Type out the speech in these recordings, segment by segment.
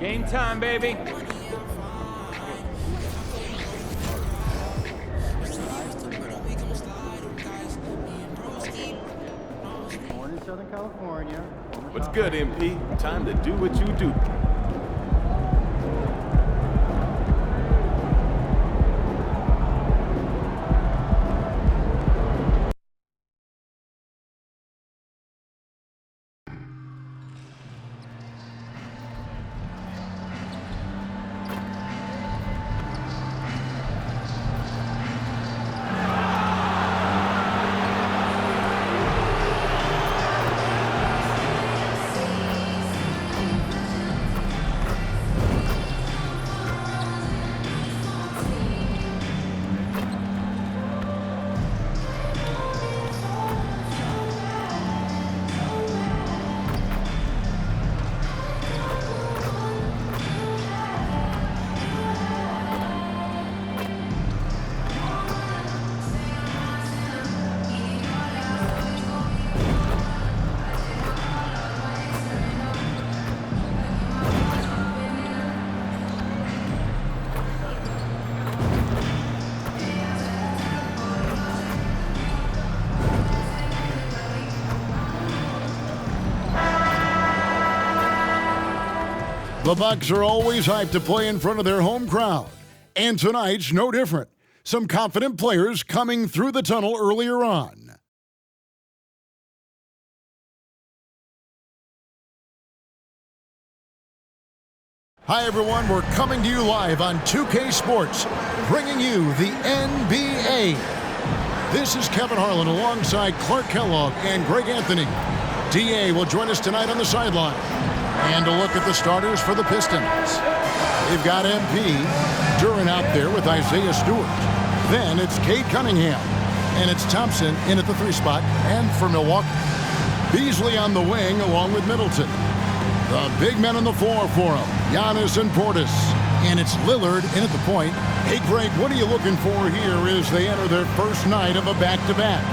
Game time, baby. Born in Southern California. What's good, MP? Time to do what you do. The Bucks are always hyped to play in front of their home crowd. And tonight's no different. Some confident players coming through the tunnel earlier on. Hi everyone, we're coming to you live on 2K Sports, bringing you the NBA. This is Kevin Harlan alongside Clark Kellogg and Greg Anthony. DA will join us tonight on the sideline. And a look at the starters for the Pistons. They've got MP, Duran out there with Isaiah Stewart. Then it's Cade Cunningham. And it's Thompson in at the 3 spot. And for Milwaukee, Beasley on the wing along with Middleton. The big men on the floor for him, Giannis and Portis. And it's Lillard in at the point. Hey, Greg, what are you looking for here as they enter their first night of a back-to-back?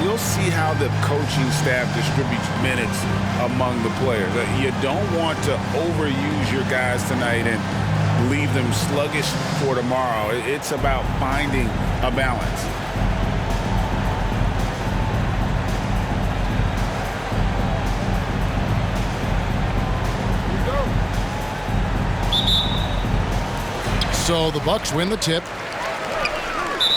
You'll see how the coaching staff distributes minutes among the players. You don't want to overuse your guys tonight and leave them sluggish for tomorrow. It's about finding a balance. So the Bucks win the tip.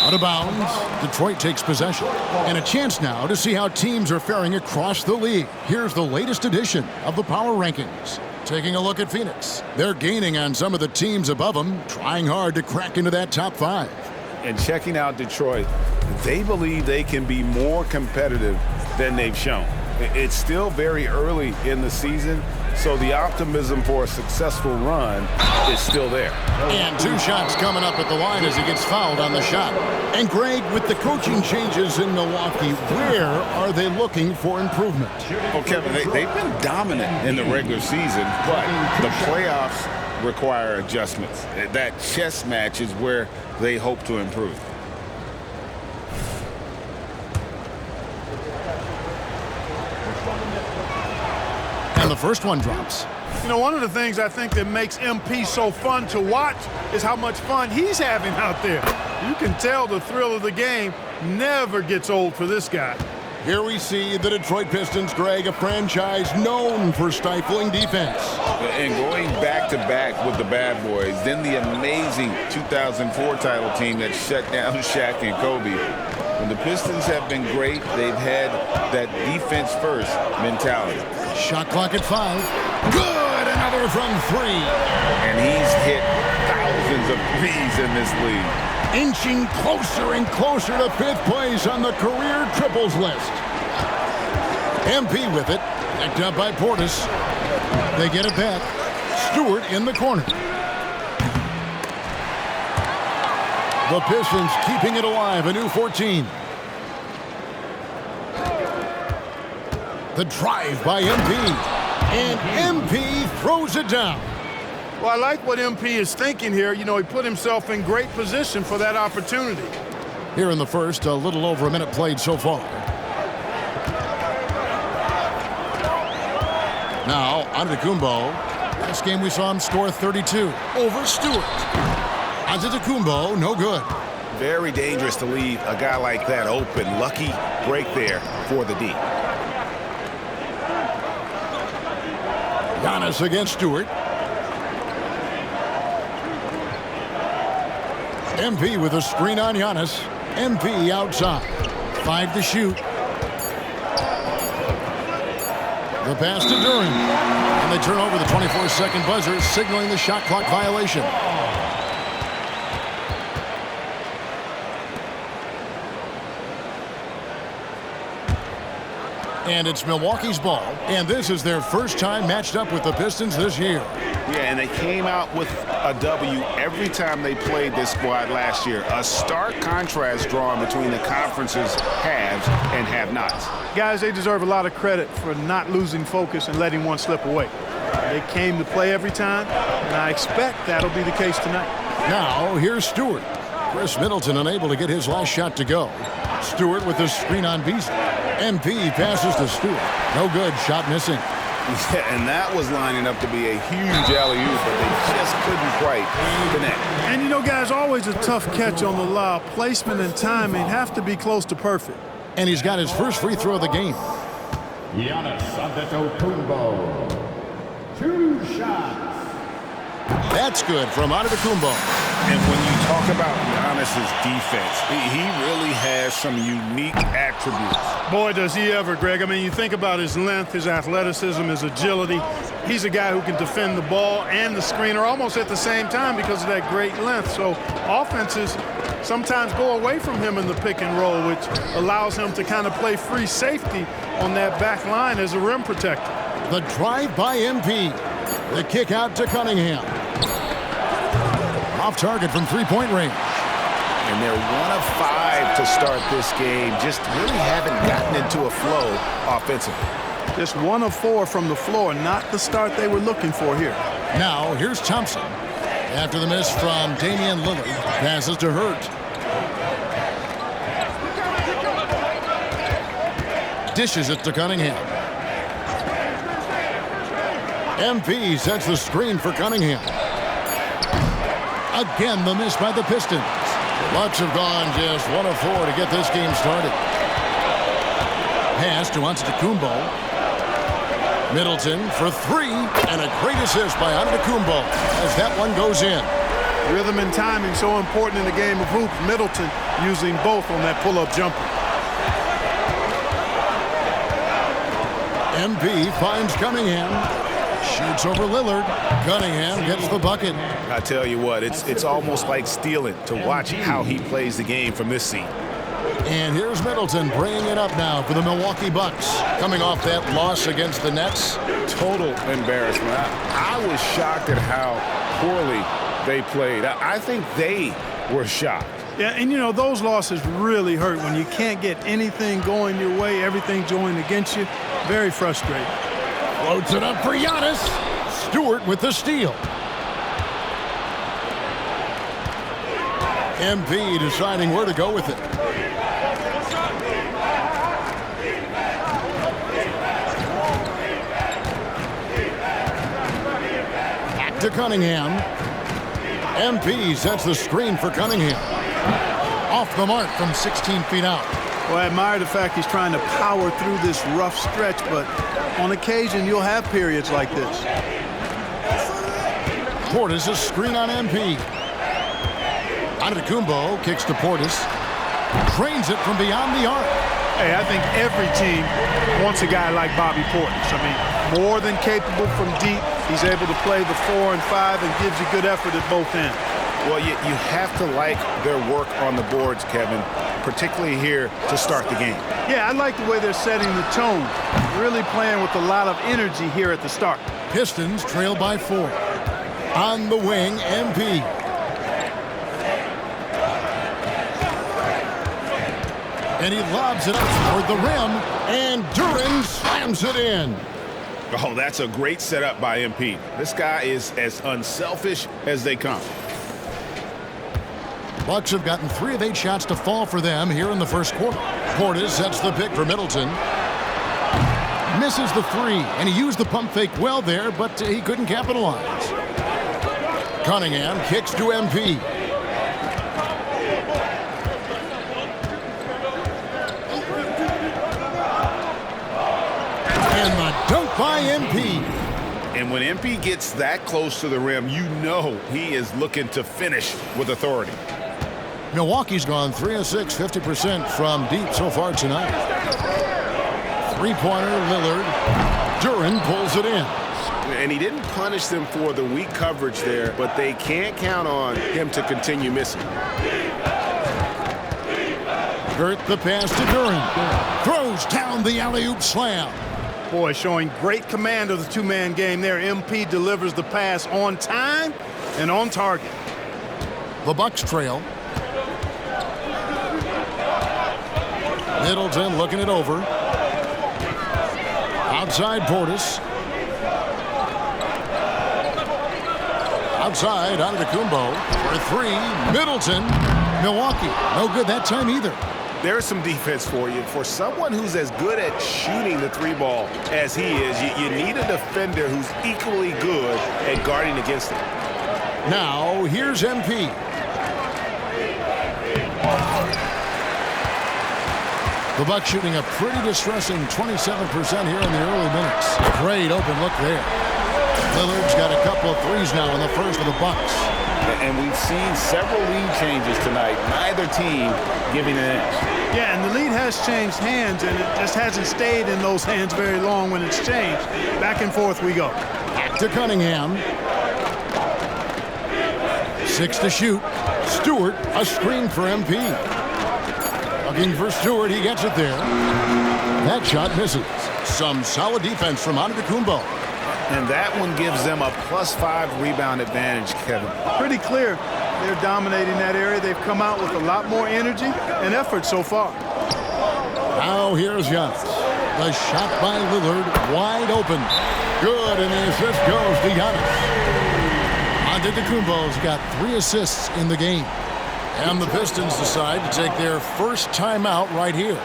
Out of bounds, Detroit takes possession. And a chance now to see how teams are faring across the league. Here's the latest edition of the Power Rankings. Taking a look at Phoenix. They're gaining on some of the teams above them, trying hard to crack into that top 5. And checking out Detroit, they believe they can be more competitive than they've shown. It's still very early in the season, so the optimism for a successful run is still there. And 2 shots coming up at the line as he gets fouled on the shot. And Greg, with the coaching changes in Milwaukee, where are they looking for improvement? Well, Kevin, they've been dominant in the regular season, but the playoffs require adjustments. That chess match is where they hope to improve. And the first one drops. You know, one of the things I think that makes MP so fun to watch is how much fun he's having out there. You can tell the thrill of the game never gets old for this guy. Here we see the Detroit Pistons, Greg, a franchise known for stifling defense. And going back-to-back with the bad boys, then the amazing 2004 title team that shut down Shaq and Kobe. When the Pistons have been great, they've had that defense-first mentality. Shot clock at 5. Good! Another from 3. And he's hit thousands of threes in this league. Inching closer and closer to 5th place on the career triples list. MP with it. Picked up by Portis. They get it back. Stewart in the corner. The Pistons keeping it alive. A new 14. The drive by MP. And MP throws it down. Well, I like what MP is thinking here. You know, he put himself in great position for that opportunity. Here in the first, a little over a minute played so far. Now, Antetokounmpo Last game we saw him score 32 over Stewart. Antetokounmpo, no good. Very dangerous to leave a guy like that open. Lucky break there for the D. Giannis against Stewart. MP with a screen on Giannis. MP outside. 5 to shoot. The pass to Duran. And they turn over the 24-second buzzer, signaling the shot clock violation. And it's Milwaukee's ball. And this is their first time matched up with the Pistons this year. Yeah, and they came out with a W every time they played this squad last year. A stark contrast drawn between the conference's haves and have-nots. Guys, they deserve a lot of credit for not losing focus and letting one slip away. They came to play every time, and I expect that'll be the case tonight. Now, here's Stewart. Chris Middleton unable to get his last shot to go. Stewart with the screen on Beasley. MP passes to Stewart. No good, shot missing. Yeah, and that was lining up to be a huge alley-oop, but they just couldn't quite connect. And you know, guys, always a tough catch on the lob. Placement and timing have to be close to perfect. And he's got his first free throw of the game. Giannis Antetokounmpo. 2 shots. That's good from Antetokounmpo. And when you talk about Giannis's defense, he really has some unique attributes. Boy, does he ever, Greg. I mean, you think about his length, his athleticism, his agility. He's a guy who can defend the ball and the screener almost at the same time because of that great length. So offenses sometimes go away from him in the pick and roll, which allows him to kind of play free safety on that back line as a rim protector. The drive by MP. The kick out to Cunningham. Off target from three-point range. And they're 1 of 5 to start this game. Just really haven't gotten into a flow offensively. Just 1 of 4 from the floor, not the start they were looking for here. Now, here's Thompson. After the miss from Damian Lillard, passes to Hurt. Dishes it to Cunningham. MP sets the screen for Cunningham. Again, the miss by the Pistons. Bucks have gone just 1 of 4 to get this game started. Pass to Antetokounmpo. Middleton for 3, and a great assist by Antetokounmpo as that one goes in. Rhythm and timing so important in the game of hoops. Middleton using both on that pull-up jumper. MP finds Cunningham. Shoots over Lillard. Cunningham gets the bucket. I tell you what, it's almost like stealing to watch how he plays the game from this seat. And here's Middleton bringing it up now for the Milwaukee Bucks. Coming off that loss against the Nets. Total embarrassment. I was shocked at how poorly they played. I think they were shocked. Yeah, and you know, those losses really hurt when you can't get anything going your way, everything's going against you. Very frustrating. Floats it up for Giannis. Stewart with the steal. MP deciding where to go with it. Back to Cunningham. MP sets the screen for Cunningham. Off the mark from 16 feet out. Well, I admire the fact he's trying to power through this rough stretch, but on occasion you'll have periods like this. Portis a screen on MP. Antetokounmpo kicks to Portis. Drains it from beyond the arc. Hey, I think every team wants a guy like Bobby Portis. I mean, more than capable from deep. He's able to play the 4 and 5 and gives you good effort at both ends. Well, you have to like their work on the boards, Kevin, particularly here to start the game. Yeah, I like the way they're setting the tone. Really playing with a lot of energy here at the start. Pistons trail by 4. On the wing, MP. And he lobs it up toward the rim, and Duran slams it in. Oh, that's a great setup by MP. This guy is as unselfish as they come. Bucks have gotten 3 of 8 shots to fall for them here in the first quarter. Portis sets the pick for Middleton. Misses the three, and he used the pump fake well there, but he couldn't capitalize. Cunningham kicks to MP. And the dunk by MP. And when MP gets that close to the rim, you know he is looking to finish with authority. Milwaukee's gone 3 of 6, 50% from deep so far tonight. Three-pointer, Lillard. Duran pulls it in. And he didn't punish them for the weak coverage there, but they can't count on him to continue missing. Gert the pass to Duran. Throws down the alley-oop slam. Boy, showing great command of the two-man game there. MP delivers the pass on time and on target. The Bucks trail. Middleton looking it over. Outside Portis. Outside Antetokounmpo for three. Middleton. Milwaukee. No good that time either. There's some defense for you. For someone who's as good at shooting the three ball as he is, you need a defender who's equally good at guarding against it. Now, here's MP. The Bucks shooting a pretty distressing 27% here in the early minutes. Great open look there. Lillard's got a couple of threes now in the first of the Bucks. And we've seen several lead changes tonight. Neither team giving an inch. Yeah, and the lead has changed hands, and it just hasn't stayed in those hands very long when it's changed. Back and forth we go. Back to Cunningham. 6 to shoot. Stewart, a screen for MP. Looking for Stewart, he gets it there. That shot misses. Some solid defense from Antetokounmpo. And that one gives them a +5 rebound advantage, Kevin. Pretty clear. They're dominating that area. They've come out with a lot more energy and effort so far. Now here's Giannis. The shot by Lillard, wide open. Good, and the assist goes to Giannis. Antetokounmpo's got 3 assists in the game. And the Pistons decide to take their first timeout right here.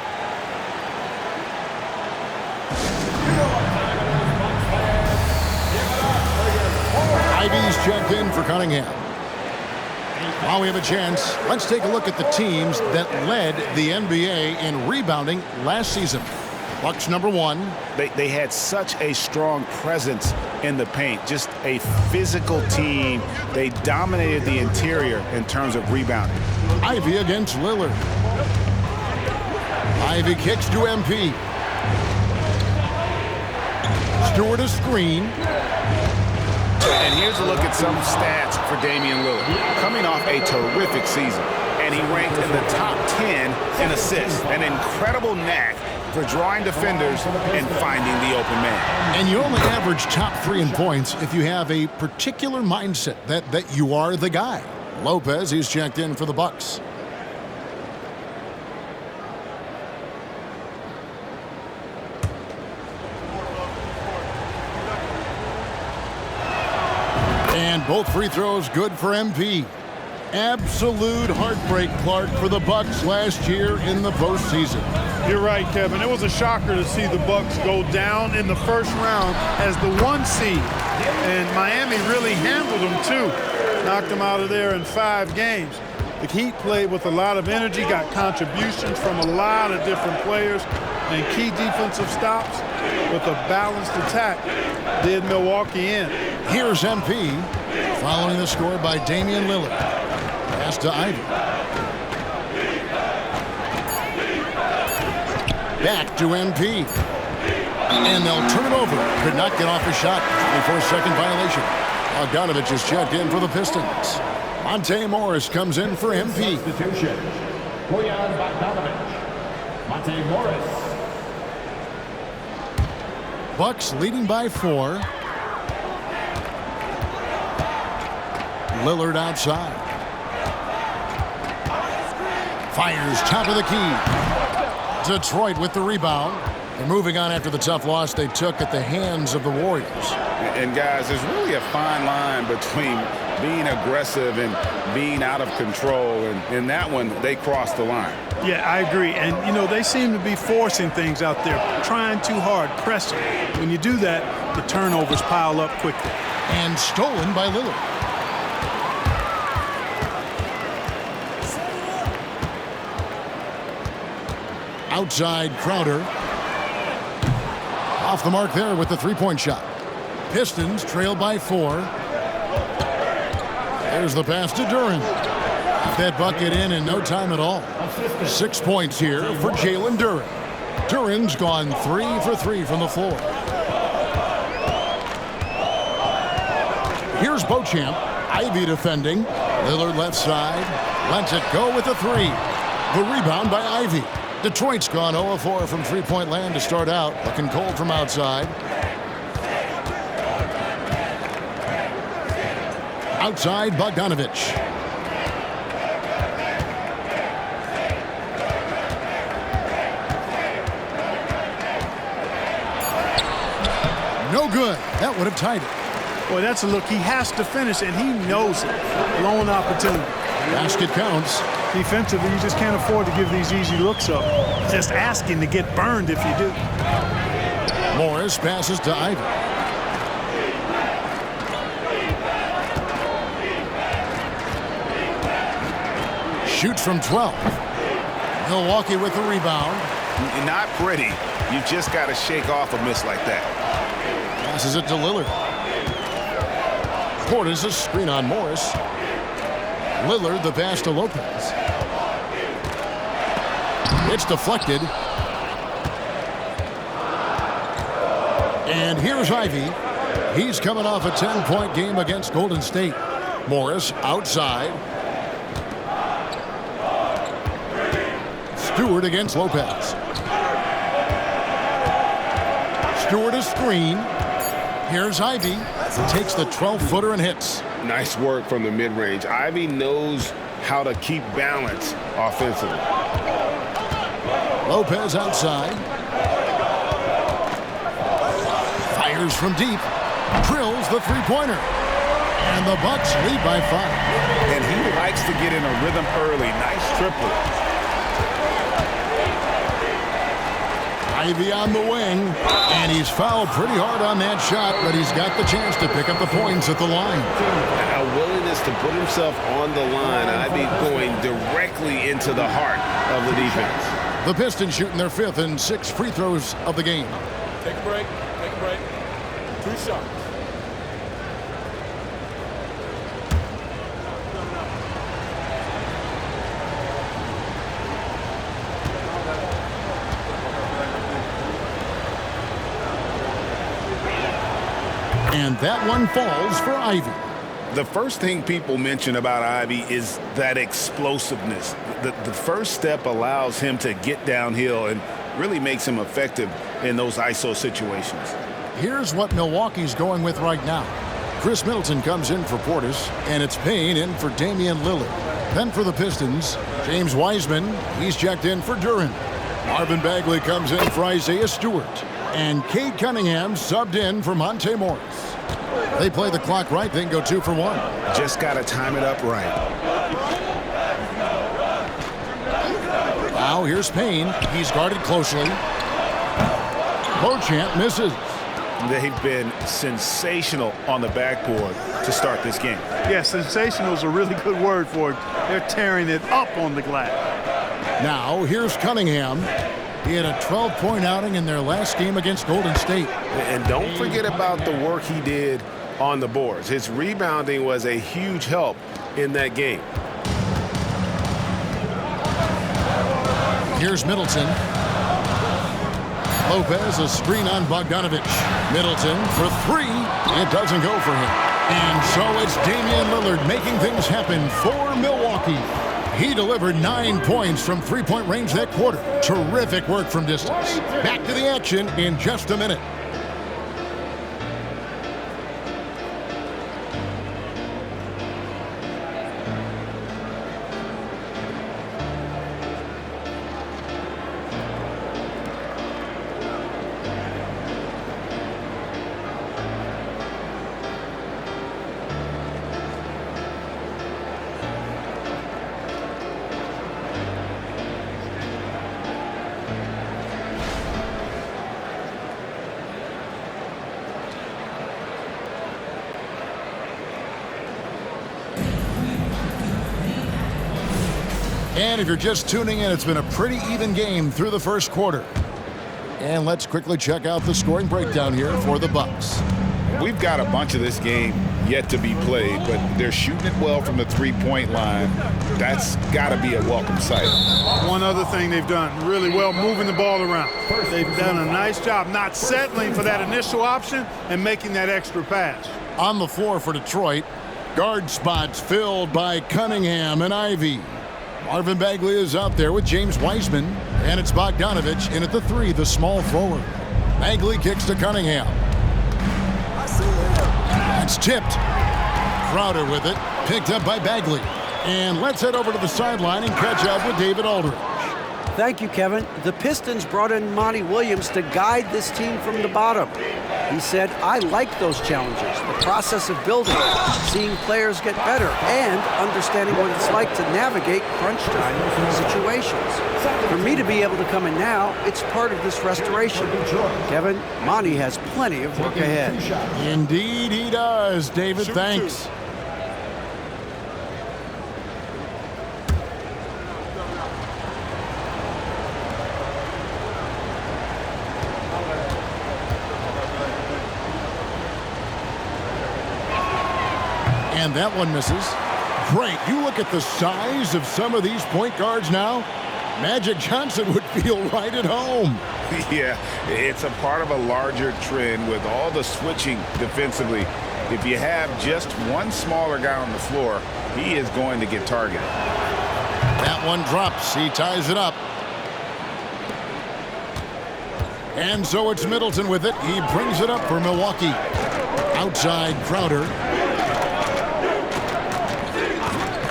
Ivy's checked in for Cunningham. While we have a chance, let's take a look at the teams that led the NBA in rebounding last season. Bucks number 1. They had such a strong presence in the paint, just a physical team. They dominated the interior in terms of rebounding. Ivy against Lillard. Ivy kicks to MP. Stewart a screen. And here's a look at some stats for Damian Lillard. Coming off a terrific season, and he ranked in the top 10 in assists. An incredible knack for drawing defenders and finding the open man. And you only average top 3 in points if you have a particular mindset that you are the guy. Lopez, he's checked in for the Bucks. And both free throws good for MP. Absolute heartbreak, Clark, for the Bucks last year in the postseason. You're right, Kevin. It was a shocker to see the Bucks go down in the first round as the 1 seed. And Miami really handled them, too. Knocked them out of there in 5 games. The Heat played with a lot of energy, got contributions from a lot of different players, and key defensive stops with a balanced attack did Milwaukee in. Here's MP, following the score by Damian Lillard. Pass to Ivy. Back to MP. And they'll turn it over. Could not get off the shot before second violation. Bogdanovich is checked in for the Pistons. Monte Morris comes in for MP. Substitution. Bojan Bogdanovich. Monte Morris. Bucks leading by 4. Lillard outside. Fires top of the key. Detroit with the rebound. They're moving on after the tough loss they took at the hands of the Warriors. And guys, there's really a fine line between being aggressive and being out of control. And in that one, they crossed the line. Yeah, I agree. And, you know, they seem to be forcing things out there, trying too hard, pressing. When you do that, the turnovers pile up quickly. And stolen by Lillard. Outside Crowder. Off the mark there with the three-point shot. Pistons trail by 4. There's the pass to Duren. That bucket in no time at all. 6 points here for Jalen Duren. Duren's gone 3 for 3 from the floor. Here's Beauchamp. Ivy defending. Lillard left side. Lets it go with the 3. The rebound by Ivy. Detroit's gone 0-4 from three-point land to start out. Looking cold from outside. Outside Bogdanovich. No good. That would have tied it. Boy, that's a look. He has to finish, and he knows it. Blown opportunity. Basket counts. Defensively, you just can't afford to give these easy looks up. Just asking to get burned if you do. Morris passes to Ivy. Shoots from 12. Milwaukee with the rebound. Not pretty. You just got to shake off a miss like that. Passes it to Lillard. Portis a screen on Morris. Lillard the pass to Lopez. It's deflected. And here's Ivy. He's coming off a 10-point game against Golden State. Morris outside. Stewart against Lopez. Stewart a screen. Here's Ivy. Takes the 12-footer and hits. Nice work from the mid-range. Ivy knows how to keep balance offensively. Lopez outside. Fires from deep. Drills the three-pointer. And the Bucks lead by 5. And he likes to get in a rhythm early. Nice triple. Ivy on the wing, and he's fouled pretty hard on that shot, but he's got the chance to pick up the points at the line. A willingness to put himself on the line. Ivy going directly into the heart of the defense. The Pistons shooting their 5th and 6th free throws of the game. Take a break. Take a break. 2 shots. And that one falls for Ivy. The first thing people mention about Ivy is that explosiveness. The first step allows him to get downhill and really makes him effective in those ISO situations. Here's what Milwaukee's going with right now. Chris Middleton comes in for Portis, and it's Payne in for Damian Lillard. Then for the Pistons, James Wiseman, he's checked in for Duren. Marvin Bagley comes in for Isaiah Stewart. And Cade Cunningham subbed in for Monte Morris. They play the clock right, then go 2 for 1. Just got to time it up right. Now here's Payne. He's guarded closely. Beauchamp misses. They've been sensational on the backboard to start this game. Yeah, sensational is a really good word for it. They're tearing it up on the glass. Now here's Cunningham. He had a 12-point outing in their last game against Golden State. And don't forget about the work he did on the boards. His rebounding was a huge help in that game. Here's Middleton. Lopez, a screen on Bogdanovich. Middleton for 3. It doesn't go for him. And so it's Damian Lillard making things happen for Milwaukee. He delivered 9 points from three-point range that quarter. Terrific work from distance. Back to the action in just a minute. And if you're just tuning in, it's been a pretty even game through the first quarter. And let's quickly check out the scoring breakdown here for the Bucks. We've got a bunch of this game yet to be played, but they're shooting it well from the three-point line. That's got to be a welcome sight. One other thing they've done really well, moving the ball around. They've done a nice job not settling for that initial option and making that extra pass. On the floor for Detroit, guard spots filled by Cunningham and Ivy. Marvin Bagley is out there with James Wiseman, and it's Bogdanovich in at the 3, the small forward. Bagley kicks to Cunningham. It's tipped. Crowder with it, picked up by Bagley. And let's head over to the sideline and catch up with David Aldridge. Thank you, Kevin. The Pistons brought in Monty Williams to guide this team from the bottom. He said, I like those challenges, the process of building, seeing players get better, and understanding what it's like to navigate crunch time situations. For me to be able to come in now, it's part of this restoration. Kevin, Monty has plenty of work ahead. Indeed he does, David. Thanks. And that one misses. Great. You look at the size of some of these point guards now. Magic Johnson would feel right at home. Yeah, it's a part of a larger trend with all the switching defensively. If you have just one smaller guy on the floor, he is going to get targeted. That one drops. He ties it up. And so it's Middleton with it. He brings it up for Milwaukee. Outside Crowder.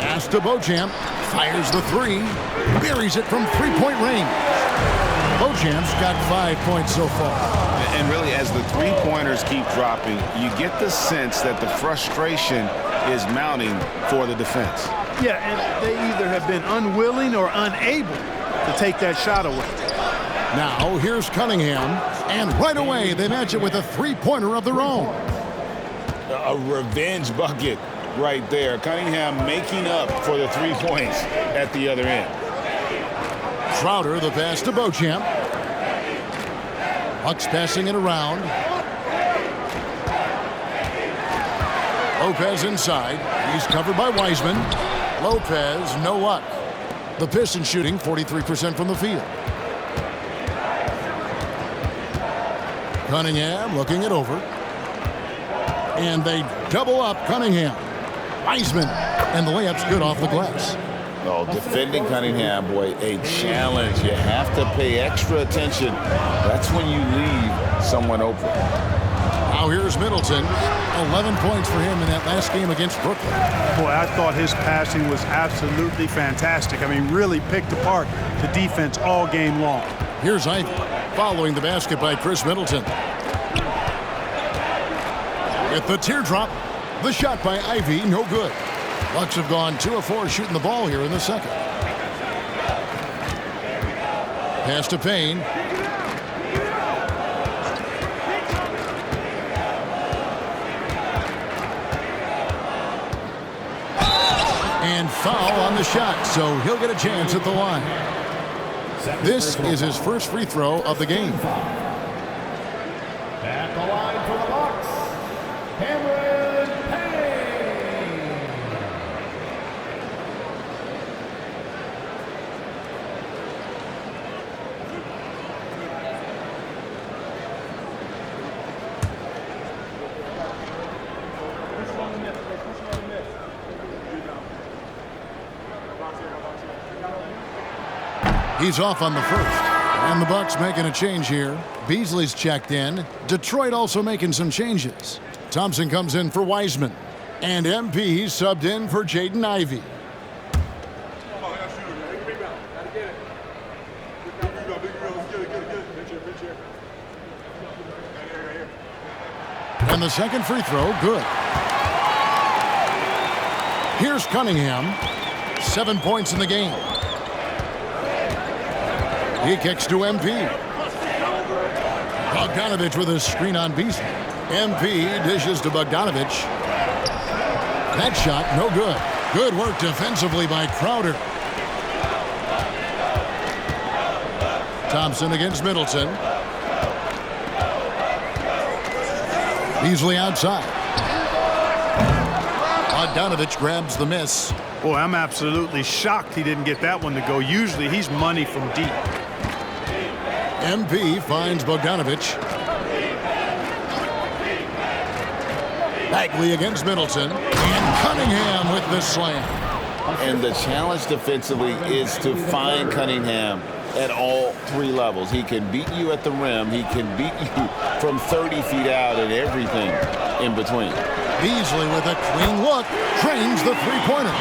Pass to Beauchamp. Fires the 3. Buries it from three-point range. Beauchamp's got 5 points so far. And really, as the three-pointers keep dropping, you get the sense that the frustration is mounting for the defense. Yeah, and they either have been unwilling or unable to take that shot away. Now, here's Cunningham. And right away, they match it with a three-pointer of their own. A revenge bucket right there. Cunningham making up for the 3 points at the other end. Crowder, the pass to Beauchamp. Bucks passing it around. Lopez inside. He's covered by Wiseman. Lopez, no luck. The Pistons shooting 43% from the field. Cunningham looking it over. And they double up Cunningham. Wiseman. And the layup's good off the glass. Oh, defending Cunningham, boy, a challenge. You have to pay extra attention. That's when you leave someone open. Now here's Middleton. 11 points for him in that last game against Brooklyn. Boy, I thought his passing was absolutely fantastic. I mean, really picked apart the defense all game long. Here's Ivy following the basket by Chris Middleton. With the teardrop, the shot by Ivy, no good. Bucks have gone 2 of 4 shooting the ball here in the second. Pass to Payne. And foul on the shot, so he'll get a chance at the line. This is his first free throw of the game. At the line for the Bucks, Cameron Payne. He's off on the first. And the Bucks making a change here. Beasley's checked in. Detroit also making some changes. Thompson comes in for Wiseman. And MP subbed in for Jaden Ivey. And the second free throw, good. Here's Cunningham. 7 points in the game. He kicks to MP. Bogdanovich with a screen on Beasley. MP dishes to Bogdanovich. That shot, no good. Good work defensively by Crowder. Thompson against Middleton. Beasley outside. Bogdanovich grabs the miss. Boy, I'm absolutely shocked he didn't get that one to go. Usually he's money from deep. MP finds Bogdanovich. Bagley against Middleton. And Cunningham with the slam. And the challenge defensively is to find Cunningham at all three levels. He can beat you at the rim. He can beat you from 30 feet out and everything in between. Beasley with a clean look trains the three-pointer.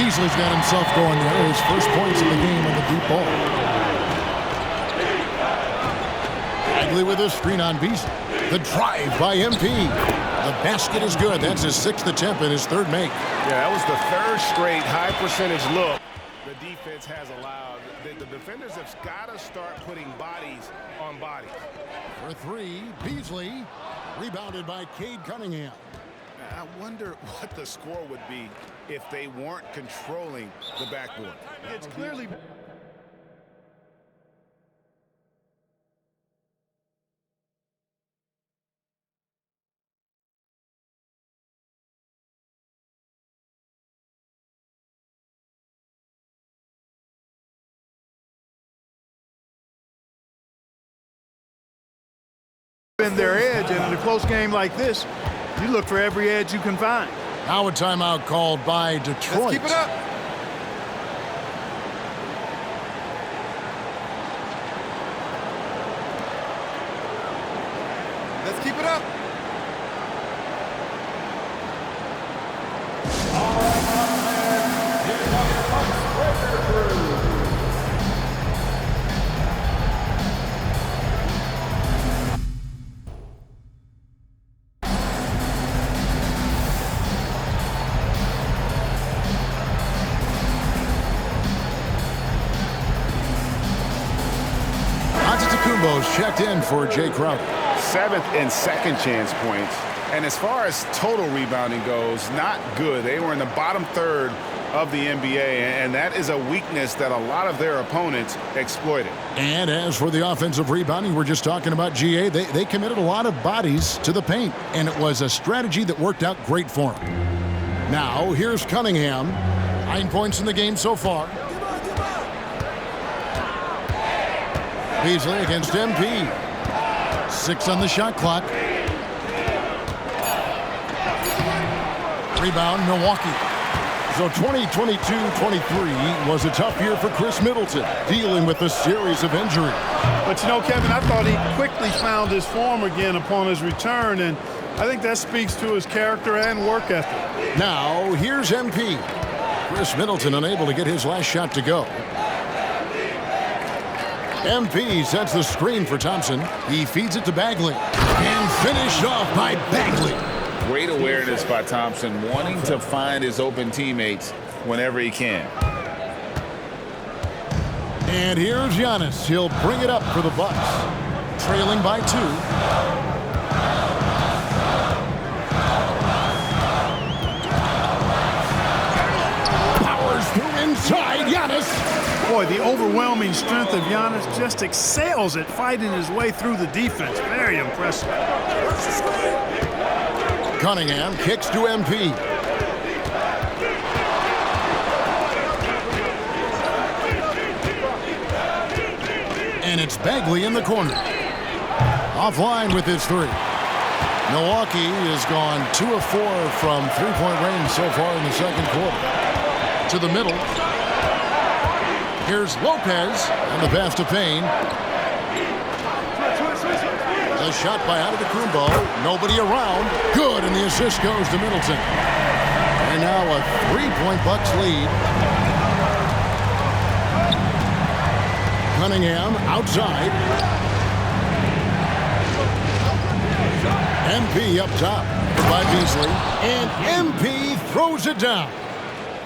Beasley's got himself going there. His first points of the game on the deep ball. Bagley with a screen on Beasley. The drive by MP. The basket is good. That's his 6th attempt and his 3rd make. Yeah, that was the 3rd straight high-percentage look the defense has allowed. The defenders have got to start putting bodies on bodies. For 3, Beasley. Rebounded by Cade Cunningham. I wonder what the score would be if they weren't controlling the backboard. It's clearly... been their edge, and in a close game like this, you look for every edge you can find. Now a timeout called by Detroit. Let's keep it up. Let's keep it up. Checked in for Jay Crowder. 7th and 2nd chance points. And as far as total rebounding goes, not good. They were in the bottom 3rd of the NBA, and that is a weakness that a lot of their opponents exploited. And as for the offensive rebounding, we're just talking about GA. They committed a lot of bodies to the paint, and it was a strategy that worked out great for them. Now, here's Cunningham. 9 points in the game so far. Beasley against MP. 6 on the shot clock. Rebound, Milwaukee. So 2022-23 was a tough year for Chris Middleton, dealing with a series of injuries. But you know, Kevin, I thought he quickly found his form again upon his return, and I think that speaks to his character and work ethic. Now, here's MP. Chris Middleton unable to get his last shot to go. MP sets the screen for Thompson. He feeds it to Bagley. And finished off by Bagley. Great awareness by Thompson, wanting to find his open teammates whenever he can. And here's Giannis. He'll bring it up for the Bucks. Trailing by 2. Powers through inside. Giannis. Boy, the overwhelming strength of Giannis just excels at fighting his way through the defense. Very impressive. Cunningham kicks to MP. And it's Bagley in the corner. Offline with his 3. Milwaukee has gone 2 of 4 from three-point range so far in the second quarter. To the middle. Here's Lopez on the pass to Payne. A shot by Antetokounmpo. Nobody around. Good, and the assist goes to Middleton. And now a 3-point Bucks lead. Cunningham outside. MP up top by Beasley. And MP throws it down.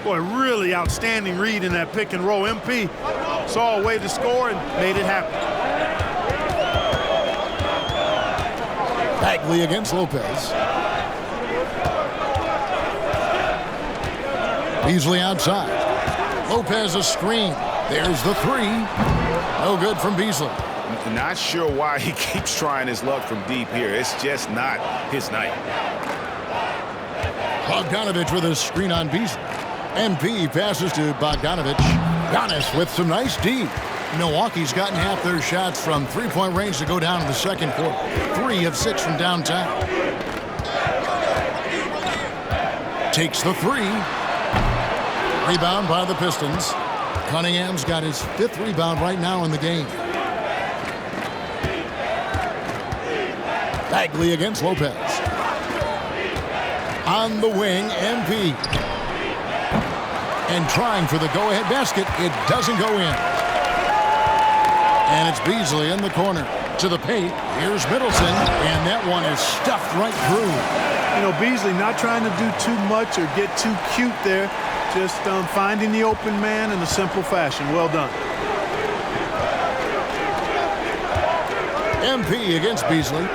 Boy, really outstanding read in that pick and roll. MP saw a way to score and made it happen. Bagley against Lopez. Beasley outside. Lopez a screen. There's the 3. No good from Beasley. Not sure why he keeps trying his luck from deep here. It's just not his night. Bogdanovich with a screen on Beasley. MP passes to Bogdanovich. Giannis with some nice D. Milwaukee's gotten half their shots from three-point range to go down in the second quarter. 3 of 6 from downtown. Takes the 3. Rebound by the Pistons. Cunningham's got his 5th rebound right now in the game. Bagley against Lopez. On the wing, MP. And trying for the go-ahead basket. It doesn't go in. And it's Beasley in the corner. To the paint. Here's Middleton. And that one is stuffed right through. You know, Beasley not trying to do too much or get too cute there. Just finding the open man in a simple fashion. Well done. MP against Beasley.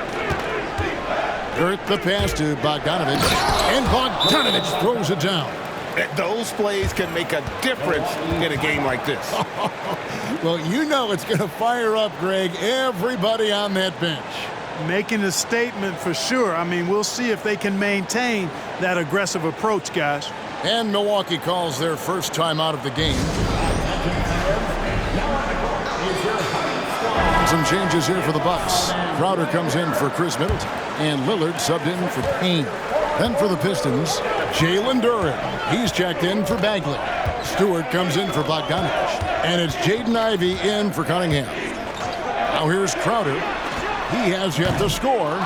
Hurt the pass to Bogdanovich. And Bogdanovich throws it down. Those plays can make a difference in a game like this. Well, you know it's going to fire up, Greg, everybody on that bench. Making a statement for sure. I mean, we'll see if they can maintain that aggressive approach, guys. And Milwaukee calls their first time out of the game. Some changes here for the Bucks. Crowder comes in for Chris Middleton. And Lillard subbed in for Payne. Then for the Pistons, Jalen Duren. He's checked in for Bagley. Stewart comes in for Bogdanovich. And it's Jaden Ivey in for Cunningham. Now here's Crowder. He has yet to score.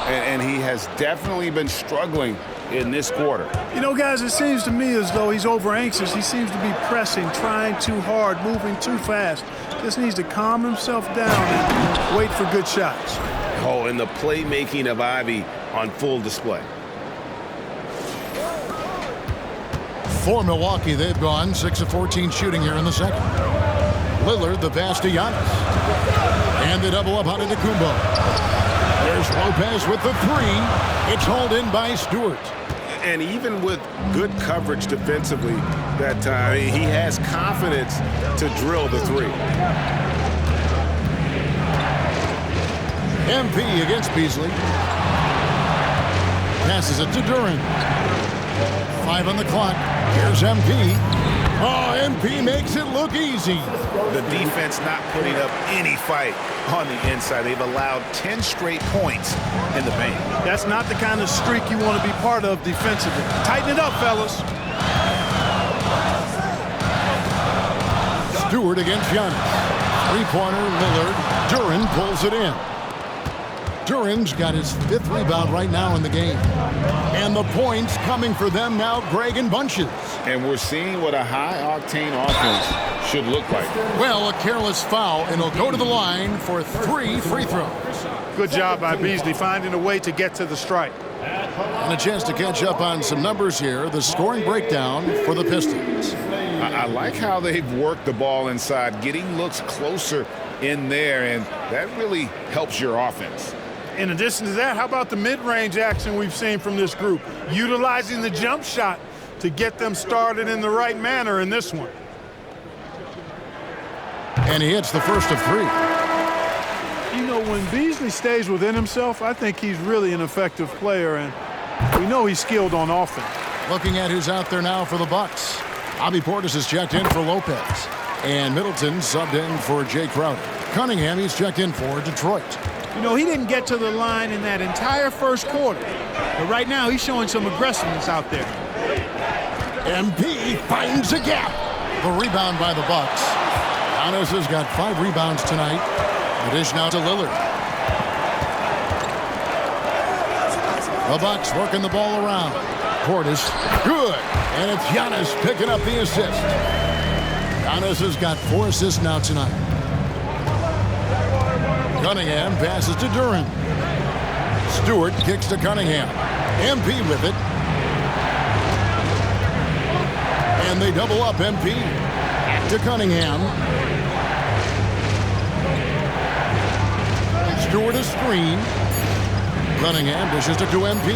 And he has definitely been struggling in this quarter. You know, guys, it seems to me as though he's over anxious. He seems to be pressing, trying too hard, moving too fast. Just needs to calm himself down and wait for good shots. Oh, and the playmaking of Ivey on full display. For Milwaukee, they've gone 6 of 14 shooting here in the second. Lillard, the pass to Giannis. And the double up on Antetokounmpo. There's Lopez with the 3. It's hauled in by Stewart. And even with good coverage defensively that time, he has confidence to drill the 3. MP against Beasley. Passes it to Duren. 5 on the clock. Here's MP. Oh, MP makes it look easy. The defense not putting up any fight on the inside. They've allowed 10 straight points in the paint. That's not the kind of streak you want to be part of defensively. Tighten it up, fellas. Stewart against Giannis. 3-pointer, Lillard. Duren pulls it in. Duren's got his 5th rebound right now in the game. And the points coming for them now, Greg, in bunches. And we're seeing what a high-octane offense should look like. Well, a careless foul, and he'll go to the line for 3 free throws. Good job by Beasley finding a way to get to the strike. And a chance to catch up on some numbers here. The scoring breakdown for the Pistons. I like how they've worked the ball inside, getting looks closer in there, and that really helps your offense. In addition to that, how about the mid-range action we've seen from this group? Utilizing the jump shot to get them started in the right manner in this one. And he hits the first of 3. You know, when Beasley stays within himself, I think he's really an effective player, and we know he's skilled on offense. Looking at who's out there now for the Bucks. Bobby Portis is checked in for Lopez. And Middleton subbed in for Jay Crowder. Cunningham, he's checked in for Detroit. You know, he didn't get to the line in that entire first quarter. But right now, he's showing some aggressiveness out there. MP finds a gap. The rebound by the Bucks. Giannis has got 5 rebounds tonight. The dish now to Lillard. The Bucks working the ball around. Portis, good. And it's Giannis picking up the assist. Giannis has got 4 assists now tonight. Cunningham passes to Duren. Stewart kicks to Cunningham. MP with it. And they double up MP. Back to Cunningham. Stewart a screen. Cunningham dishes it to MP.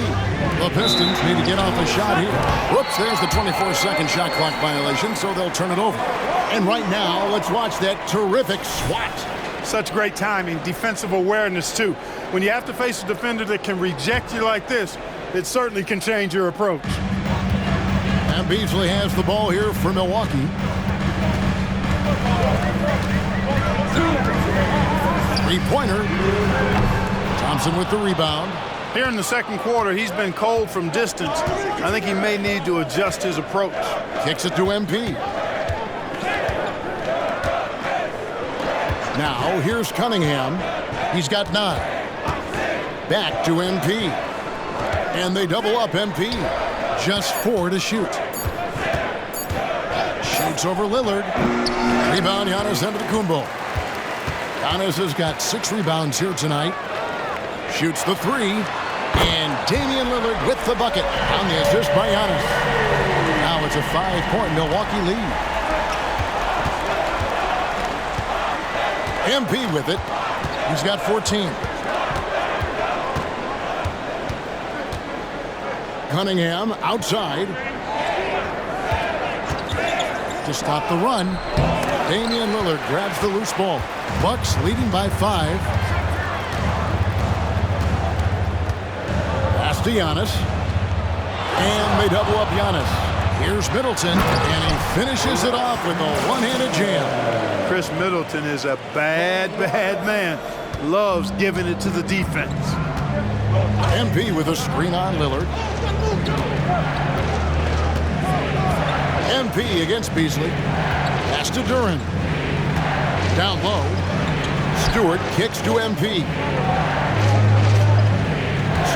The Pistons need to get off a shot here. Whoops, there's the 24-second shot clock violation, so they'll turn it over. And right now, let's watch that terrific swat. Such great timing, defensive awareness too. When you have to face a defender that can reject you like this, it certainly can change your approach. And Beasley has the ball here for Milwaukee. Three-pointer. Thompson with the rebound. Here in the second quarter, he's been cold from distance. I think he may need to adjust his approach. Kicks it to MP. Now, here's Cunningham. He's got 9. Back to MP. And they double up MP. Just 4 to shoot. Shoots over Lillard. Rebound, Giannis Antetokounmpo. Giannis has got 6 rebounds here tonight. Shoots the 3. And Damian Lillard with the bucket on the assist by Giannis. Now it's a 5-point Milwaukee lead. MP with it. He's got 14. Cunningham outside. To stop the run. Damian Lillard grabs the loose ball. Bucks leading by 5. To Giannis, and they double up Giannis. Here's Middleton, and he finishes it off with a one-handed jam. Chris Middleton is a bad man. Loves giving it to the defense. MP with a screen on Lillard. MP against Beasley. Pass to Duran. Down low. Stewart kicks to MP.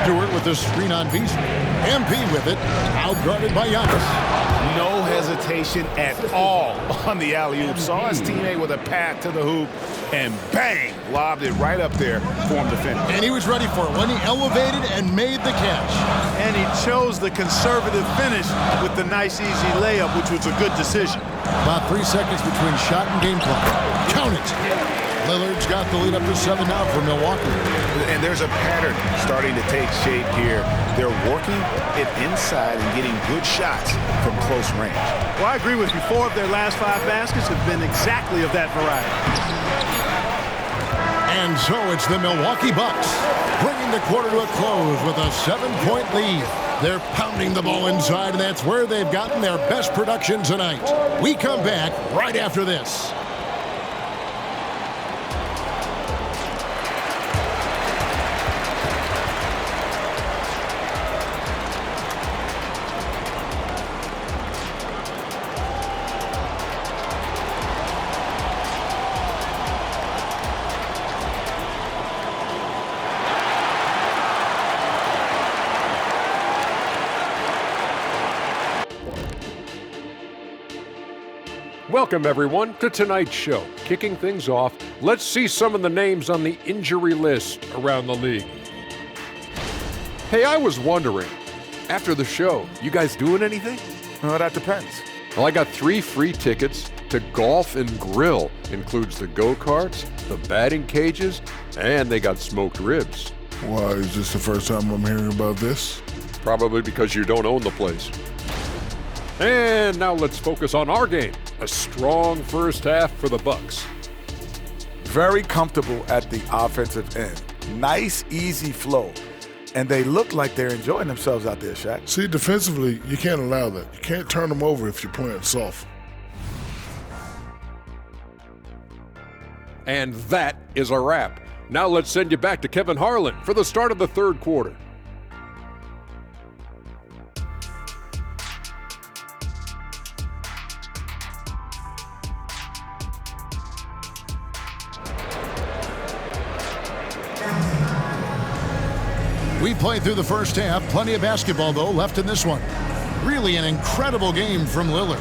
Stewart with the screen on Beasley. MP with it. Outguarded by Giannis. No hesitation at all on the alley-oop. Saw his teammate with a path to the hoop, and bang, lobbed it right up there for him to finish. And he was ready for it when he elevated and made the catch. And he chose the conservative finish with the nice, easy layup, which was a good decision. About 3 seconds between shot and game clock. Count it. Lillard's got the lead up to 7 now for Milwaukee. And there's a pattern starting to take shape here. They're working it inside and getting good shots from close range. Well, I agree with you. 4 of their last 5 baskets have been exactly of that variety. And so it's the Milwaukee Bucks bringing the quarter to a close with a 7-point lead. They're pounding the ball inside, and that's where they've gotten their best production tonight. We come back right after this. Welcome, everyone, to tonight's show. Kicking things off, let's see some of the names on the injury list around the league. Hey, I was wondering, after the show, you guys doing anything? Well, that depends. Well, I got 3 free tickets to Golf and Grill. Includes the go-karts, the batting cages, and they got smoked ribs. Why, is this the first time I'm hearing about this? Probably because you don't own the place. And now let's focus on our game. A strong first half for the Bucks. Very comfortable at the offensive end. Nice, easy flow. And they look like they're enjoying themselves out there, Shaq. See, defensively, you can't allow that. You can't turn them over if you're playing soft. And that is a wrap. Now let's send you back to Kevin Harlan for the start of the third quarter. We played through the first half. Plenty of basketball, though, left in this one. Really an incredible game from Lillard.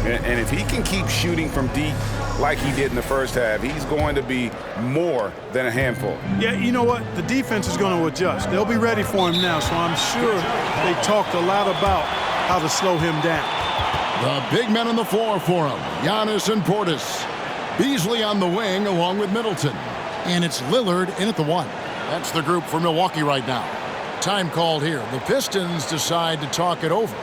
And if he can keep shooting from deep like he did in the first half, he's going to be more than a handful. Yeah, you know what? The defense is going to adjust. They'll be ready for him now, so I'm sure they talked a lot about how to slow him down. The big men on the floor for him, Giannis and Portis. Beasley on the wing along with Middleton. And it's Lillard in at the 1. That's the group for Milwaukee right now. Time called here. The Pistons decide to talk it over.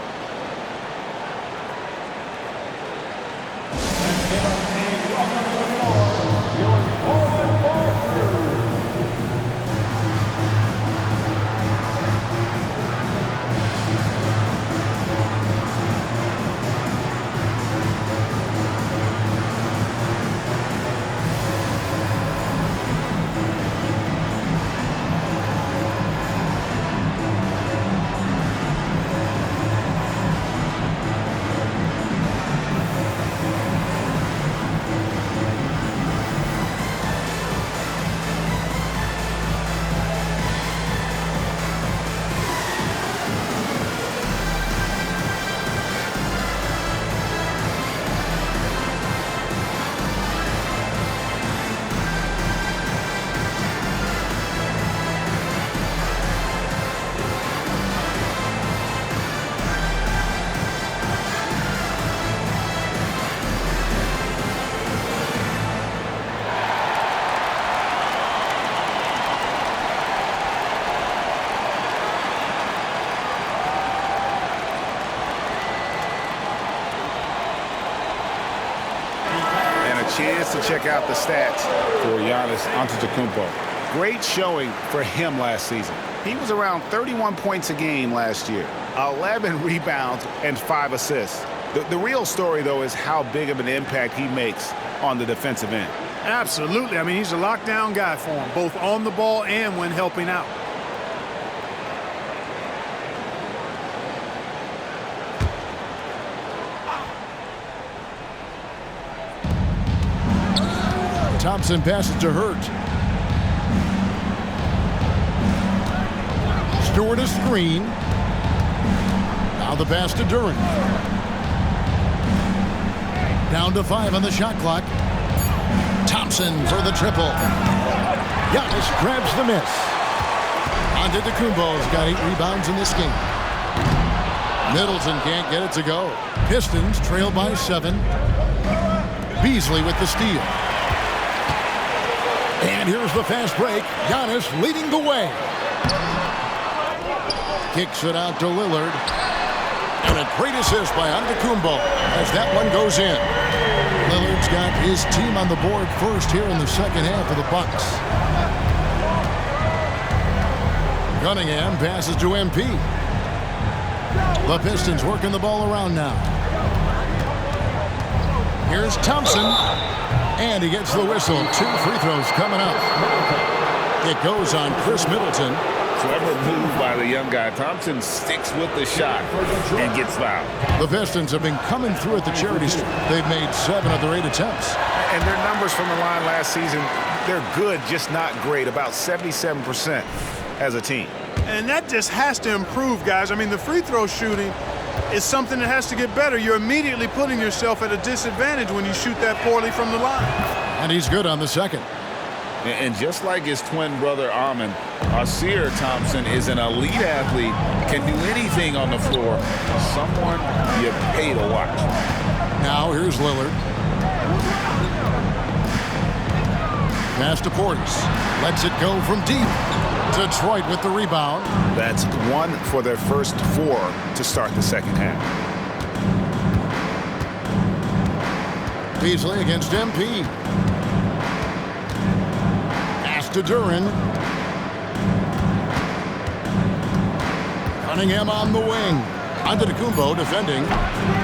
chance to check out the stats for Giannis Antetokounmpo. Great showing for him last season. He was around 31 points a game last year, 11 rebounds, and 5 assists. The real story, though, is how big of an impact he makes on the defensive end. Absolutely. I mean, he's a lockdown guy for him, both on the ball and when helping out. Thompson passes to Hurt. Stewart a screen. Now the pass to Duren. Down to 5 on the shot clock. Thompson for the triple. Giannis grabs the miss. Antetokounmpo's got 8 rebounds in this game. Middleton can't get it to go. Pistons trail by 7. Beasley with the steal. And here's the fast break. Giannis leading the way. Kicks it out to Lillard. And a great assist by Antetokounmpo as that one goes in. Lillard's got his team on the board first here in the second half of the Bucks. Cunningham passes to MP. The Pistons working the ball around now. Here's Thompson. And he gets the whistle. 2 free throws coming up. It goes on Chris Middleton. Clever move by the young guy. Thompson sticks with the shot and gets fouled. The Pistons have been coming through at the charity stripe. They've made 7 of their 8 attempts. And their numbers from the line last season, they're good, just not great. About 77% as a team. And that just has to improve, guys. I mean, the free throw shooting is something that has to get better. You're immediately putting yourself at a disadvantage when you shoot that poorly from the line. And he's good on the second. And just like his twin brother Armin, Asir Thompson is an elite athlete, can do anything on the floor. Someone you pay to watch. Now here's Lillard. Pass to Portis. Lets it go from deep. Detroit with the rebound. That's 1 for their first 4 to start the second half. Beasley against MP. Pass to Duren. Cunningham on the wing. Antetokounmpo defending.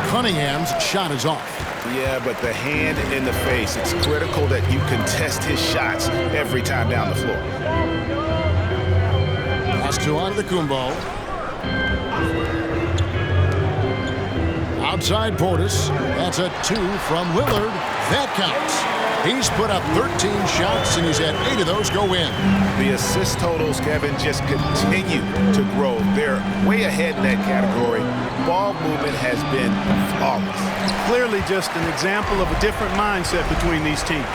Cunningham's shot is off. Yeah, but the hand in the face, it's critical that you contest his shots every time down the floor. Pass to Antetokounmpo. Outside Portis. That's a 2 from Lillard. That counts. He's put up 13 shots, and he's had 8 of those go in. The assist totals, Kevin, just continue to grow. They're way ahead in that category. Ball movement has been flawless. Clearly just an example of a different mindset between these teams.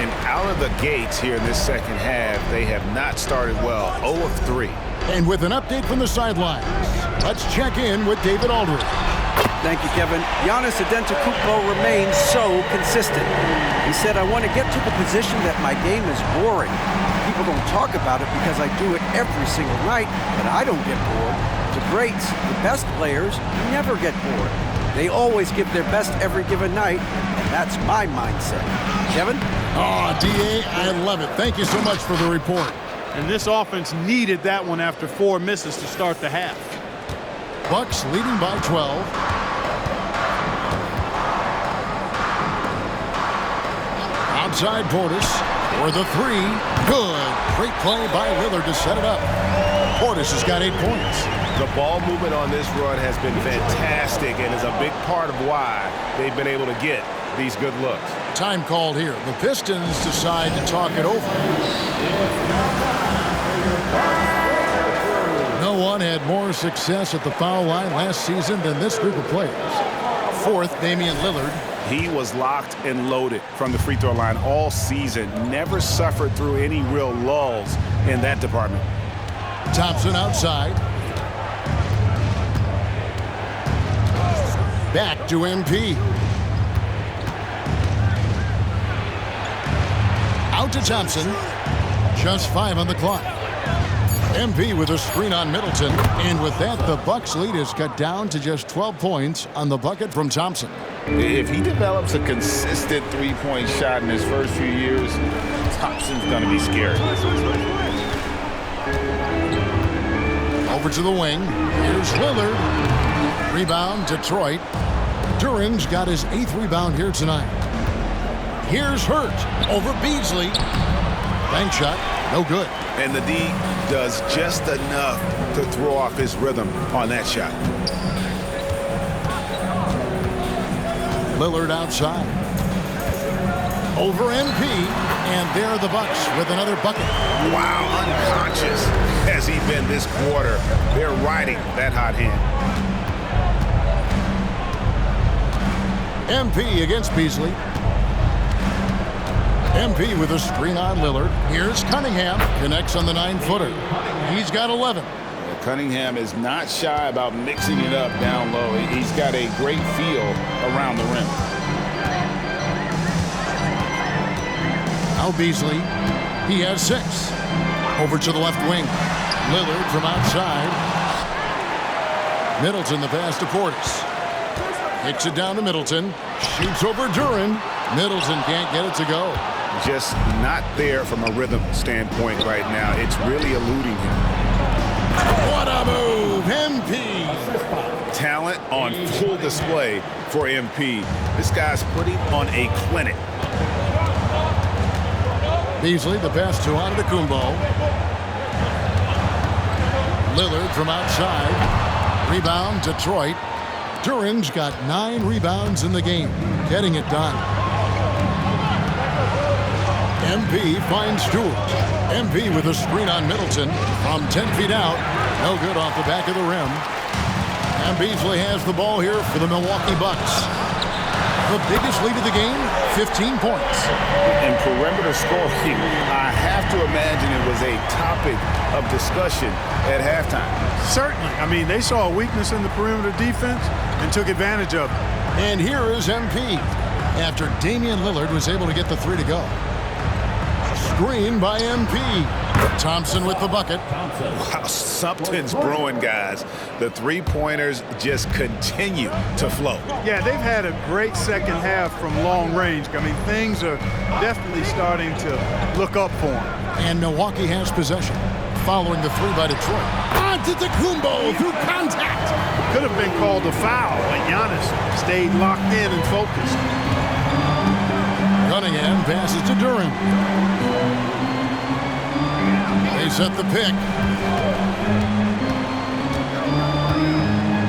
And out of the gates here in this second half, they have not started well. 0 of 3. And with an update from the sidelines, let's check in with David Aldridge. Thank you, Kevin. Giannis Antetokounmpo remains so consistent. He said, I want to get to the position that my game is boring. People don't talk about it because I do it every single night, but I don't get bored. The greats, the best players, never get bored. They always give their best every given night, and that's my mindset. Kevin? Oh, D.A., I love it. Thank you so much for the report. And this offense needed that one after 4 misses to start the half. Bucks leading by 12. Outside Portis for the 3. Good. Great play by Lillard to set it up. Portis has got 8 points. The ball movement on this run has been fantastic and is a big part of why they've been able to get these good looks. Time called here. The Pistons decide to talk it over. No one had more success at the foul line last season than this group of players. 4th, Damian Lillard. He was locked and loaded from the free throw line all season. Never suffered through any real lulls in that department. Thompson outside. Back to MP. Out to Thompson. Just 5 on the clock. MP with a screen on Middleton. And with that, the Bucks lead is cut down to just 12 points on the bucket from Thompson. If he develops a consistent three-point shot in his first few years, Thompson's going to be scary. Over to the wing. Here's Lillard. Rebound, Detroit. Duran's got his 8th rebound here tonight. Here's Hurt over Beasley. Bank shot, no good. And the D does just enough to throw off his rhythm on that shot. Lillard outside. Over MP, and there are the Bucks with another bucket. Wow, unconscious has he been this quarter. They're riding that hot hand. MP against Beasley. MP with a screen on Lillard. Here's Cunningham, connects on the 9-footer. He's got 11. Cunningham is not shy about mixing it up down low. He's got a great feel around the rim. Now Beasley, he has 6. Over to the left wing. Lillard from outside. Middleton the pass to Portis. Kicks it down to Middleton. Shoots over Duran. Middleton can't get it to go. Just not there from a rhythm standpoint right now. It's really eluding him. What a move, MP. Talent on full display for MP. This guy's putting on a clinic. Beasley, the pass to Antetokounmpo. Lillard from outside. Rebound, Detroit. Duran's got 9 rebounds in the game, getting it done. MP finds Stewart. MP with a screen on Middleton from 10 feet out. No good off the back of the rim. And Beasley has the ball here for the Milwaukee Bucks. The biggest lead of the game, 15 points. In perimeter scoring, I have to imagine it was a topic of discussion at halftime. Certainly. I mean, they saw a weakness in the perimeter defense and took advantage of it. And here is MP after Damian Lillard was able to get the 3 to go. Screen by MP. Thompson with the bucket. Wow, something's brewing, guys. The three-pointers just continue to flow. Yeah, they've had a great second half from long range. I mean, things are definitely starting to look up for them. And Milwaukee has possession following the 3 by Detroit. Antetokounmpo through contact. Could have been called a foul, but Giannis stayed locked in and focused. Cunningham passes to Duran. They set the pick.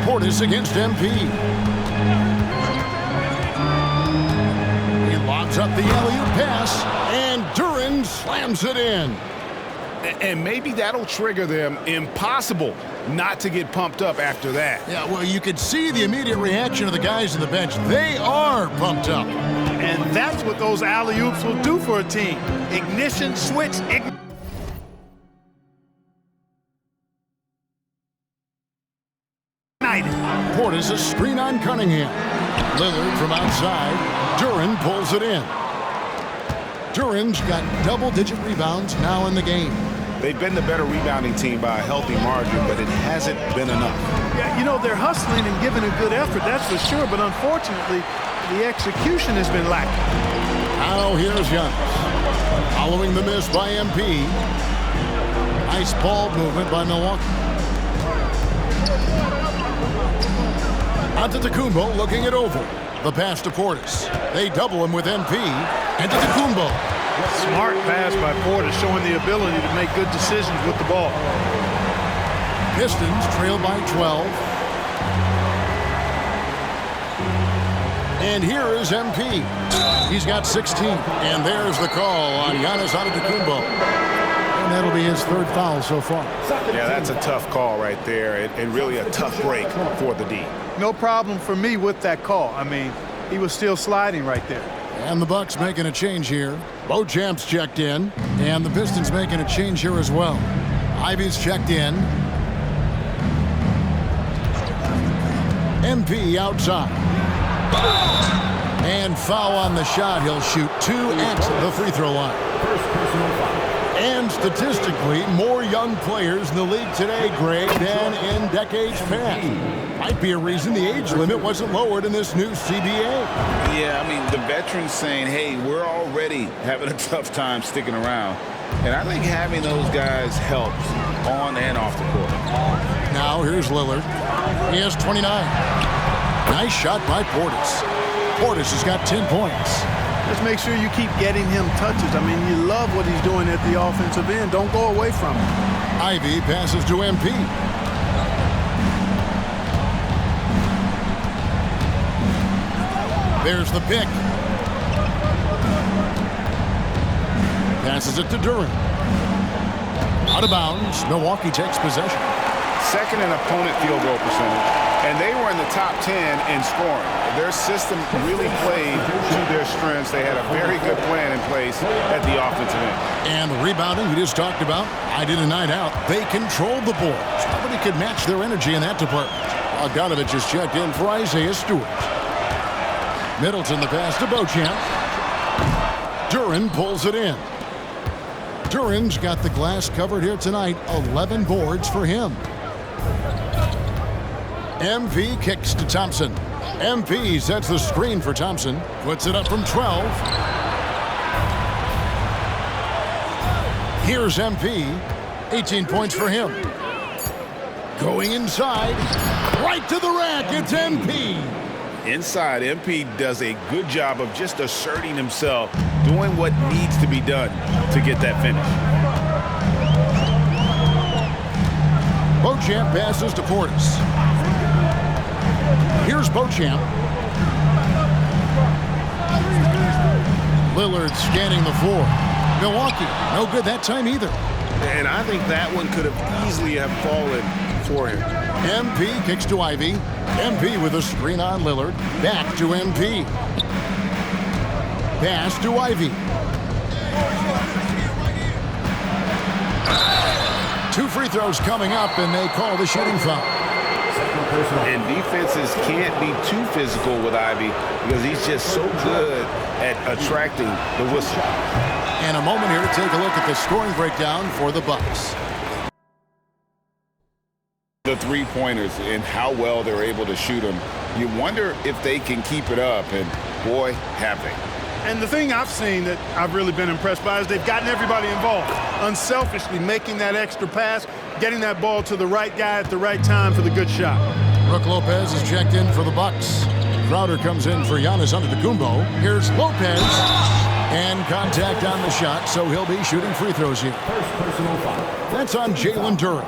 Portis against MP. He lobs up the alley-oop pass, and Duran slams it in. And maybe that'll trigger them. Impossible not to get pumped up after that. Yeah, well, you could see the immediate reaction of the guys on the bench. They are pumped up. And that's what those alley-oops will do for a team. Ignition, switch, ignition. Portis a screen on Cunningham. Lillard from outside. Duran pulls it in. Duran's got double-digit rebounds now in the game. They've been the better rebounding team by a healthy margin, but it hasn't been enough. Yeah, you know, they're hustling and giving a good effort, that's for sure, but unfortunately, the execution has been lacking. Now here's Giannis. Following the miss by MP. Nice ball movement by Milwaukee. Antetokounmpo looking it over. The pass to Portis. They double him with MP. Antetokounmpo. Smart pass by Portis, showing the ability to make good decisions with the ball. Pistons trail by 12. And here is MP. He's got 16. And there's the call on Giannis Antetokounmpo. And that'll be his 3rd foul so far. Yeah, that's a tough call right there, and really a tough break for the D. No problem for me with that call. I mean, he was still sliding right there. And the Bucks making a change here. Beauchamp's checked in. And the Pistons making a change here as well. Ivy's checked in. MP outside. And foul on the shot. He'll shoot 2 at the free throw line. First personal foul. And statistically, more young players in the league today, Greg, than in decades past. Might be a reason the age limit wasn't lowered in this new CBA. Yeah, I mean, the veterans saying, hey, we're already having a tough time sticking around. And I think having those guys helps on and off the court. Now here's Lillard. He has 29. Nice shot by Portis. Portis has got 10 points. Just make sure you keep getting him touches. I mean, you love what he's doing at the offensive end. Don't go away from him. Ivy passes to MP. There's the pick. Passes it to Duren. Out of bounds. Milwaukee takes possession. Second in opponent field goal percentage, and they were in the top 10 in scoring. Their system really played to their strengths. They had a very good plan in place at the offensive end. And the rebounding we just talked about, I did a night out. They controlled the boards. Nobody could match their energy in that department. Bogdanovich has checked in for Isaiah Stewart. Middleton the pass to Beauchamp. Duren pulls it in. Duren's got the glass covered here tonight. 11 boards for him. MP kicks to Thompson. MP sets the screen for Thompson. Puts it up from 12. Here's MP. 18 points for him. Going inside. Right to the rack. It's MP. Inside, MP does a good job of just asserting himself, doing what needs to be done to get that finish. Beauchamp passes to Portis. Here's Beauchamp. Lillard scanning the floor. Milwaukee, no good that time either. And I think that one could have easily have fallen for him. MP kicks to Ivy. MP with a screen on Lillard. Back to MP. Pass to Ivy. 2 free throws coming up, and they call the shooting foul. And defenses can't be too physical with Ivy because he's just so good at attracting the whistle. And a moment here to take a look at the scoring breakdown for the Bucks. The three-pointers and how well they're able to shoot them. You wonder if they can keep it up, and boy, have they. And the thing I've seen that I've really been impressed by is they've gotten everybody involved, unselfishly making that extra pass, getting that ball to the right guy at the right time for the good shot. Brook Lopez is checked in for the Bucks. Crowder comes in for Giannis Antetokounmpo. Here's Lopez. And contact on the shot, so he'll be shooting free throws here. That's on Jalen Duren.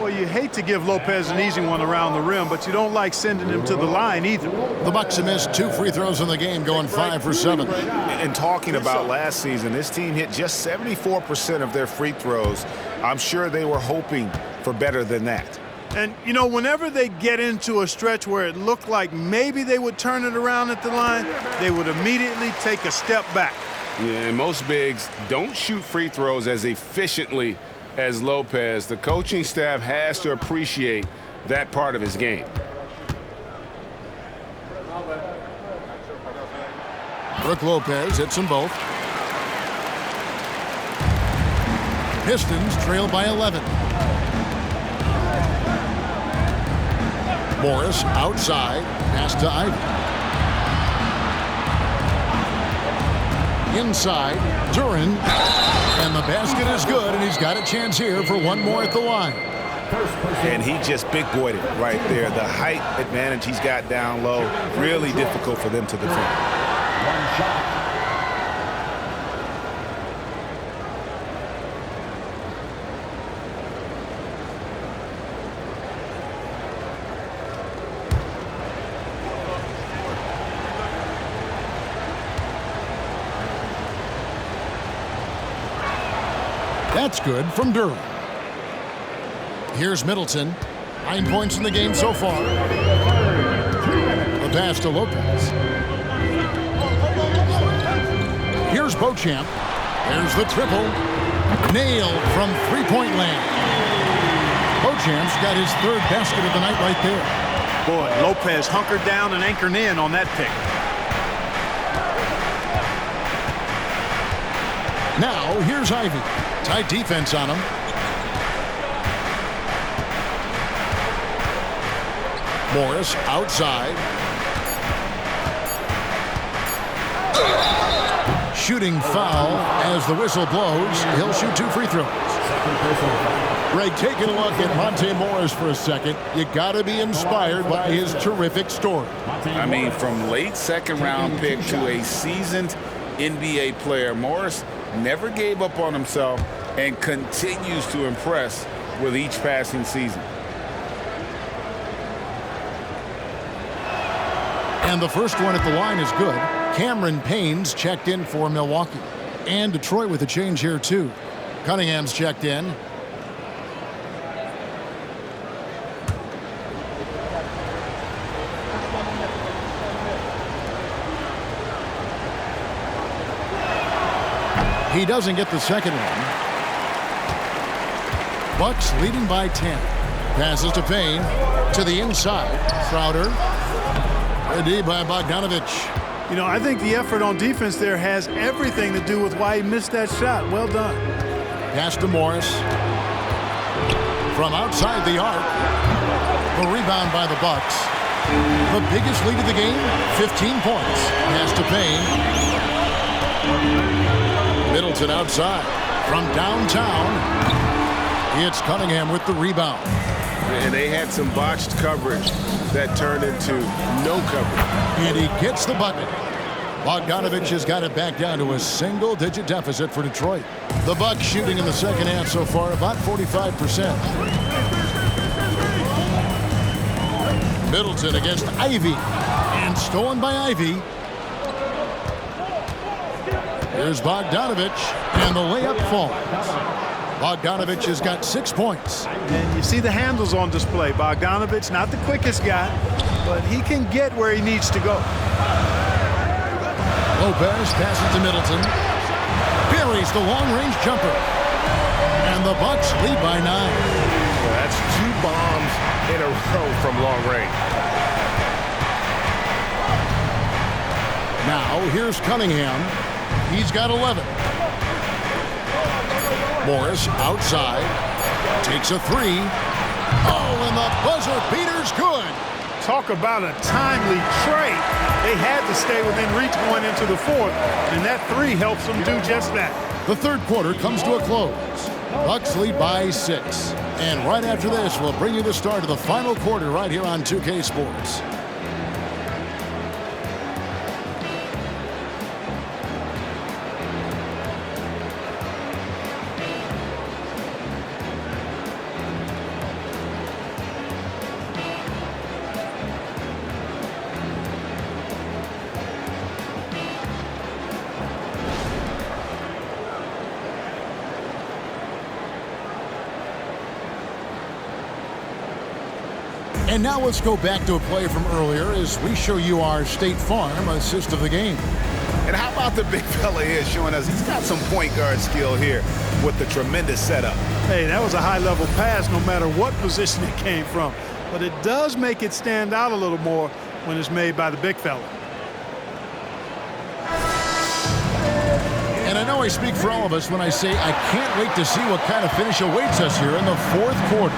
Well, you hate to give Lopez an easy one around the rim, but you don't like sending him to the line either. The Bucks have missed 2 free throws in the game, going 5 for 7. And talking about last season, this team hit just 74% of their free throws. I'm sure they were hoping for better than that. And, you know, whenever they get into a stretch where it looked like maybe they would turn it around at the line, they would immediately take a step back. Yeah, and most bigs don't shoot free throws as efficiently as Lopez. The coaching staff has to appreciate that part of his game. Brook Lopez hits them both. Pistons trail by 11. Morris outside, pass to Ivy. Inside, Duren, and the basket is good, and he's got a chance here for one more at the line. And he just big-boyed it right there. The height advantage he's got down low, really difficult for them to defend. One shot. That's good from Duren. Here's Middleton. 9 points in the game so far. The pass to Lopez. Here's Beauchamp. There's the triple. Nailed from three-point land. Beauchamp's got his 3rd basket of the night right there. Boy, Lopez hunkered down and anchored in on that pick. Now, here's Ivy. Tight defense on him. Morris outside. Shooting foul as the whistle blows. He'll shoot 2 free throws. Greg, taking a look at Monte Morris for a second. You got to be inspired by his terrific story. I mean, from late second-round pick to a seasoned NBA player, Morris never gave up on himself and continues to impress with each passing season. And the first one at the line is good. Cameron Payne's checked in for Milwaukee. And Detroit with a change here, too. Cunningham's checked in. He doesn't get the second one. Bucks leading by 10. Passes to Payne. To the inside. Crowder. Ready by Bogdanovich. You know, I think the effort on defense there has everything to do with why he missed that shot. Well done. Pass to Morris. From outside the arc. The rebound by the Bucks. The biggest lead of the game, 15 points. Pass to Payne. Middleton outside. From downtown, it's Cunningham with the rebound. And they had some botched coverage that turned into no coverage. And he gets the bucket. Bogdanovich has got it back down to a single-digit deficit for Detroit. The Bucks shooting in the second half so far about 45%. Middleton against Ivy. And stolen by Ivy. Here's Bogdanovich. And the layup falls. Bogdanovich has got 6 points. And you see the handles on display. Bogdanovich, not the quickest guy, but he can get where he needs to go. Lopez passes to Middleton. Buries the long-range jumper. And the Bucks lead by 9. Well, that's 2 bombs in a row from long range. Now, here's Cunningham. He's got 11. Morris outside. Takes a 3. Oh, and the buzzer beater's good. Talk about a timely trade. They had to stay within reach going into the fourth, and that 3 helps them do just that. The third quarter comes to a close. Bucks lead by 6. And right after this, we'll bring you the start of the final quarter right here on 2K Sports. And now let's go back to a play from earlier as we show you our State Farm assist of the game. And how about the big fella here showing us he's got some point guard skill here with the tremendous setup. Hey, that was a high-level pass no matter what position it came from. But it does make it stand out a little more when it's made by the big fella. And I know I speak for all of us when I say I can't wait to see what kind of finish awaits us here in the fourth quarter.